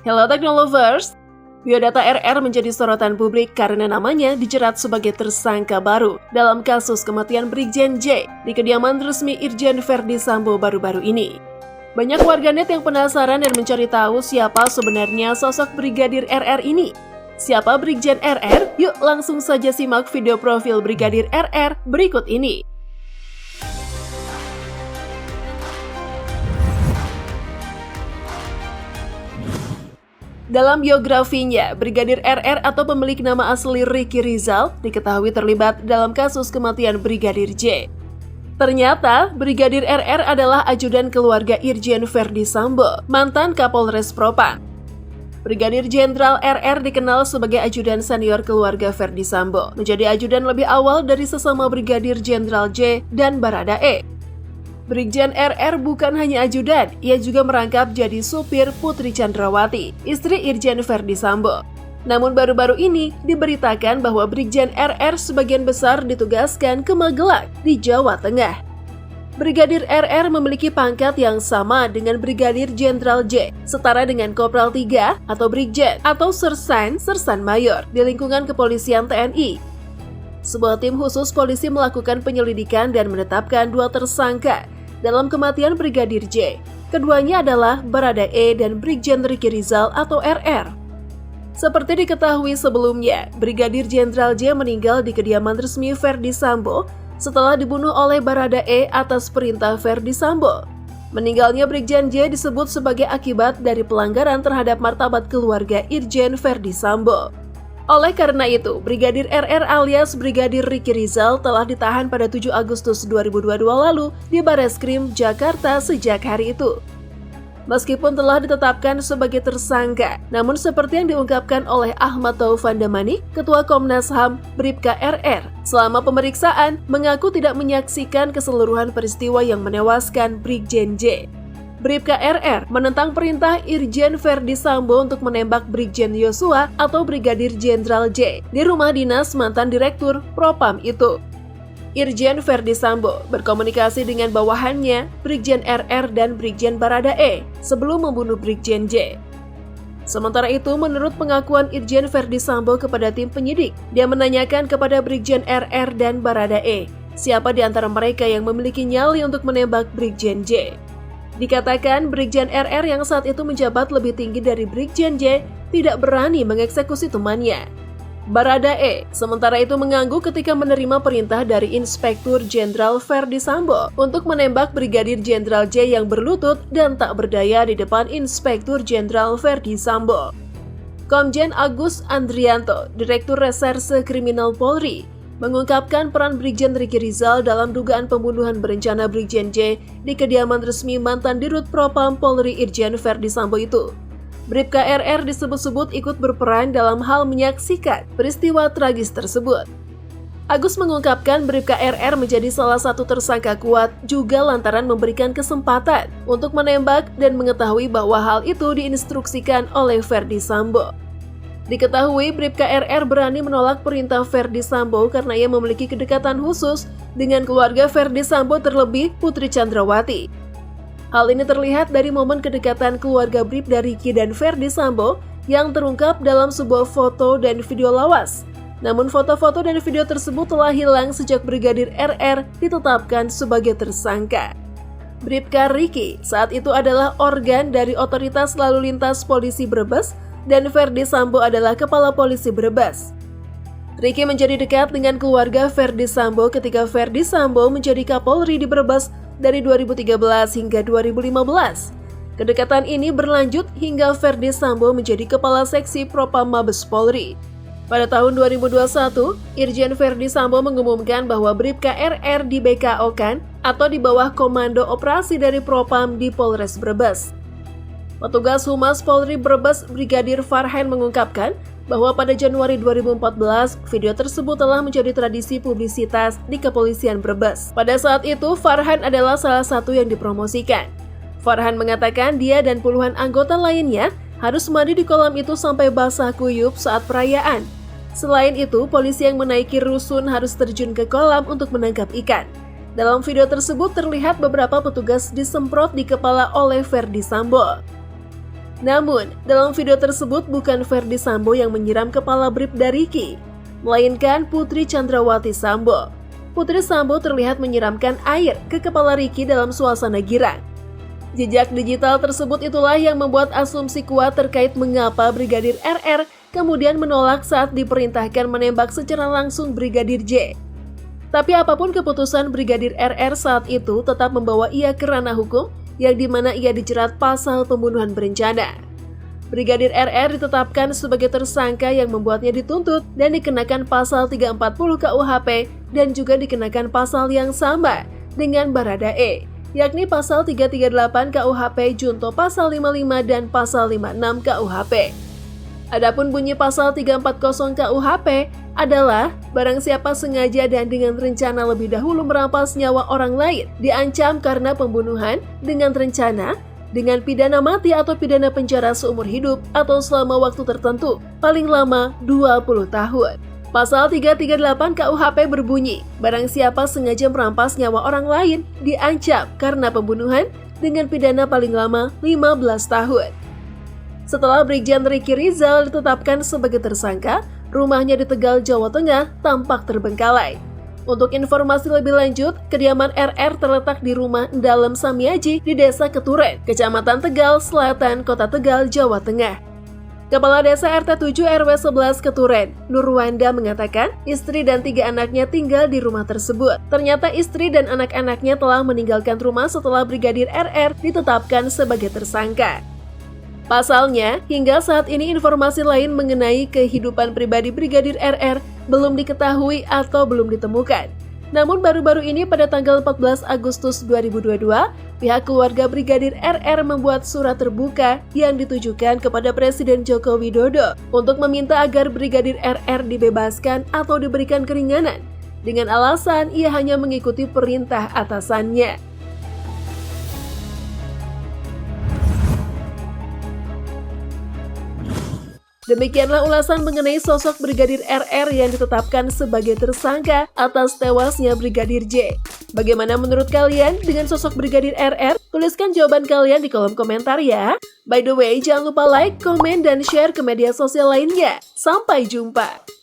Hello Technolovers, biodata RR menjadi sorotan publik karena namanya dijerat sebagai tersangka baru dalam kasus kematian Brigjen J di kediaman resmi Irjen Verdi Sambo baru-baru ini. Banyak warganet yang penasaran dan mencari tahu siapa sebenarnya sosok Brigadir RR ini. Siapa Brigjen RR? Yuk langsung saja simak video profil Brigadir RR berikut ini. Dalam biografinya, Brigadir RR atau pemilik nama asli Ricky Rizal diketahui terlibat dalam kasus kematian Brigadir J. Ternyata, Brigadir RR adalah ajudan keluarga Irjen Verdi Sambo, mantan Kapolres Propam. Brigadir Jenderal RR dikenal sebagai ajudan senior keluarga Verdi Sambo, menjadi ajudan lebih awal dari sesama Brigadir Jenderal J dan Baradae. Brigjen RR bukan hanya ajudan, ia juga merangkap jadi supir Putri Chandrawati, istri Irjen Verdi Sambo. Namun baru-baru ini diberitakan bahwa Brigjen RR sebagian besar ditugaskan ke Magelang di Jawa Tengah. Brigadir RR memiliki pangkat yang sama dengan Brigadir Jenderal J, setara dengan Kopral 3 atau Brigjen atau Sersan Mayor di lingkungan kepolisian TNI. Sebuah tim khusus polisi melakukan penyelidikan dan menetapkan dua tersangka dalam kematian Brigadir J. Keduanya adalah Baradae dan Brigjen Ricky Rizal atau RR. Seperti diketahui sebelumnya, Brigadir Jenderal J meninggal di kediaman resmi Verdi Sambo setelah dibunuh oleh Baradae atas perintah Verdi Sambo. Meninggalnya Brigjen J disebut sebagai akibat dari pelanggaran terhadap martabat keluarga Irjen Verdi Sambo. Oleh karena itu, Brigadir RR alias Brigadir Ricky Rizal telah ditahan pada 7 Agustus 2022 lalu di Bareskrim Jakarta sejak hari itu. Meskipun telah ditetapkan sebagai tersangka, namun seperti yang diungkapkan oleh Ahmad Taufan Damani, Ketua Komnas HAM Bribka RR, selama pemeriksaan mengaku tidak menyaksikan keseluruhan peristiwa yang menewaskan Brigjen J. Bribka RR menentang perintah Irjen Verdi Sambo untuk menembak Brigjen Yosua atau Brigadir Jenderal J di rumah dinas mantan Direktur Propam itu. Irjen Verdi Sambo berkomunikasi dengan bawahannya, Brigjen RR dan Brigjen Baradae, sebelum membunuh Brigjen J. Sementara itu, menurut pengakuan Irjen Verdi Sambo kepada tim penyidik, dia menanyakan kepada Brigjen RR dan Baradae, siapa di antara mereka yang memiliki nyali untuk menembak Brigjen J. Dikatakan Brigjen RR yang saat itu menjabat lebih tinggi dari Brigjen J tidak berani mengeksekusi temannya. Baradae sementara itu mengangguk ketika menerima perintah dari Inspektur Jenderal Verdi Sambo untuk menembak Brigadir Jenderal J yang berlutut dan tak berdaya di depan Inspektur Jenderal Verdi Sambo. Komjen Agus Andrianto, Direktur Reserse Kriminal Polri, mengungkapkan peran Brigjen Ricky Rizal dalam dugaan pembunuhan berencana Brigjen J di kediaman resmi mantan Dirut Propam Polri Irjen Verdi Sambo itu. Bribka RR disebut-sebut ikut berperan dalam hal menyaksikan peristiwa tragis tersebut. Agus mengungkapkan Bribka RR menjadi salah satu tersangka kuat juga lantaran memberikan kesempatan untuk menembak dan mengetahui bahwa hal itu diinstruksikan oleh Verdi Sambo. Diketahui Bribka RR berani menolak perintah Verdi Sambo karena ia memiliki kedekatan khusus dengan keluarga Verdi Sambo terlebih Putri Chandrawati. Hal ini terlihat dari momen kedekatan keluarga Bribda Ricky dan Verdi Sambo yang terungkap dalam sebuah foto dan video lawas. Namun foto-foto dan video tersebut telah hilang sejak Brigadir RR ditetapkan sebagai tersangka. Bribka Ricky saat itu adalah organ dari Otoritas Lalu Lintas Polisi Brebes dan Verdi Sambo adalah Kepala Polisi Brebes. Ricky menjadi dekat dengan keluarga Verdi Sambo ketika Verdi Sambo menjadi Kapolri di Brebes dari 2013 hingga 2015. Kedekatan ini berlanjut hingga Verdi Sambo menjadi Kepala Seksi Propam Mabes Polri. Pada tahun 2021, Irjen Verdi Sambo mengumumkan bahwa Bribka RR di BKO-kan atau di bawah Komando Operasi dari Propam di Polres Brebes. Petugas Humas Polri Brebes Brigadir Farhan mengungkapkan bahwa pada Januari 2014, video tersebut telah menjadi tradisi publisitas di Kepolisian Brebes. Pada saat itu, Farhan adalah salah satu yang dipromosikan. Farhan mengatakan dia dan puluhan anggota lainnya harus mandi di kolam itu sampai basah kuyup saat perayaan. Selain itu, polisi yang menaiki rusun harus terjun ke kolam untuk menangkap ikan. Dalam video tersebut terlihat beberapa petugas disemprot di kepala oleh Verdi Sambo. Namun, dalam video tersebut bukan Ferdy Sambo yang menyiram kepala Bribda Riki, melainkan Putri Chandrawati Sambo. Putri Sambo terlihat menyiramkan air ke kepala Riki dalam suasana girang. Jejak digital tersebut itulah yang membuat asumsi kuat terkait mengapa Brigadir RR kemudian menolak saat diperintahkan menembak secara langsung Brigadir J. Tapi apapun keputusan Brigadir RR saat itu tetap membawa ia ke ranah hukum, yang dimana ia dijerat pasal pembunuhan berencana. Brigadir RR ditetapkan sebagai tersangka yang membuatnya dituntut dan dikenakan pasal 340 KUHP dan juga dikenakan pasal yang sama dengan Baradae, yakni pasal 338 KUHP junto pasal 55 dan pasal 56 KUHP. Adapun bunyi pasal 340 KUHP adalah barang siapa sengaja dan dengan rencana lebih dahulu merampas nyawa orang lain diancam karena pembunuhan dengan rencana dengan pidana mati atau pidana penjara seumur hidup atau selama waktu tertentu paling lama 20 tahun. Pasal 338 KUHP berbunyi, barang siapa sengaja merampas nyawa orang lain diancam karena pembunuhan dengan pidana paling lama 15 tahun. Setelah Brigjen Riki Rizal ditetapkan sebagai tersangka, rumahnya di Tegal, Jawa Tengah tampak terbengkalai. Untuk informasi lebih lanjut, kediaman RR terletak di rumah Ndalem Samiaji di Desa Keturen, Kecamatan Tegal Selatan, Kota Tegal, Jawa Tengah. Kepala Desa RT 7 RW 11 Keturen, Nurwanda mengatakan istri dan 3 anaknya tinggal di rumah tersebut. Ternyata istri dan anak-anaknya telah meninggalkan rumah setelah Brigadir RR ditetapkan sebagai tersangka. Pasalnya, hingga saat ini informasi lain mengenai kehidupan pribadi Brigadir RR belum diketahui atau belum ditemukan. Namun baru-baru ini pada tanggal 14 Agustus 2022, pihak keluarga Brigadir RR membuat surat terbuka yang ditujukan kepada Presiden Joko Widodo untuk meminta agar Brigadir RR dibebaskan atau diberikan keringanan, dengan alasan ia hanya mengikuti perintah atasannya. Demikianlah ulasan mengenai sosok Brigadir RR yang ditetapkan sebagai tersangka atas tewasnya Brigadir J. Bagaimana menurut kalian dengan sosok Brigadir RR? Tuliskan jawaban kalian di kolom komentar ya. By the way, jangan lupa like, komen, dan share ke media sosial lainnya. Sampai jumpa!